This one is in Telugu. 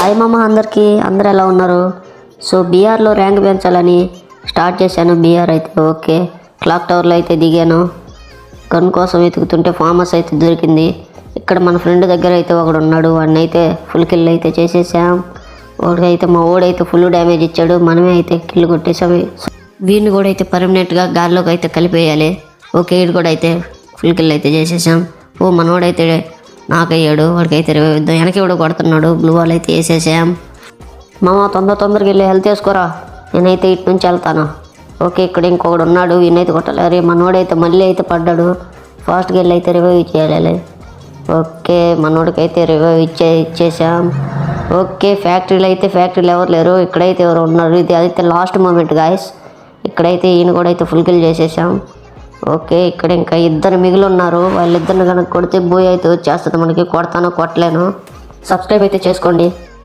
హాయ్ మామ అందరికీ, అందరు ఎలా ఉన్నారు? సో బీఆర్లో ర్యాంక్ పెంచాలని స్టార్ట్ చేశాను. బీఆర్ అయితే ఓకే, క్లాక్ టవర్లో అయితే దిగాను. గన్ కోసం వెతుకుతుంటే ఫార్మస్ అయితే దొరికింది. ఇక్కడ మన ఫ్రెండ్ దగ్గర అయితే ఒకడు ఉన్నాడు, వాడిని అయితే ఫుల్ కిల్ అయితే చేసేసాం. వాడికైతే మా ఓడైతే ఫుల్ డ్యామేజ్ ఇచ్చాడు, మనమే అయితే కిల్ కొట్టేసాం. వీడిని కూడా అయితే పర్మనెంట్గా గాల్లోకి అయితే కలిపేయాలి. ఓకే, వీడు కూడా అయితే ఫుల్ కిల్ అయితే చేసేసాం. మనోడైతే నాకయ్యాడు, వాడికైతే వెనక్కి కూడా కొడుతున్నాడు. బ్లూ వాల్ అయితే వేసేసాం. మామ తొందరగా వెళ్ళి హెల్త్ వేసుకోరా, నేనైతే ఇటు నుంచి వెళ్తాను. ఓకే, ఇక్కడ ఇంకొకడు ఉన్నాడు, ఈయనైతే కొట్టాలి. అరే మనోడైతే మళ్ళీ అయితే పడ్డాడు. ఫాస్ట్గా వెళ్ళి అయితే రివైవ్ ఇచ్చేయాలి. ఓకే, మనోడికైతే రివైవ్ ఇచ్చేసాం. ఓకే, ఫ్యాక్టరీలో ఎవరు లేరు, ఇక్కడైతే ఎవరు ఉన్నారు. ఇది అయితే లాస్ట్ మూమెంట్ గాయస్. ఇక్కడైతే ఈయన కూడా అయితే ఫుల్ కిల్ చేసేసాం. ఓకే, ఇక్కడ ఇంకా ఇద్దరు మిగిలి ఉన్నారు. వాళ్ళిద్దరిని కనుక కొడితే బోయ్ అయితే వచ్చేస్తుంది మనకి. కొడతానో కొట్టలేను. సబ్స్క్రైబ్ అయితే చేసుకోండి.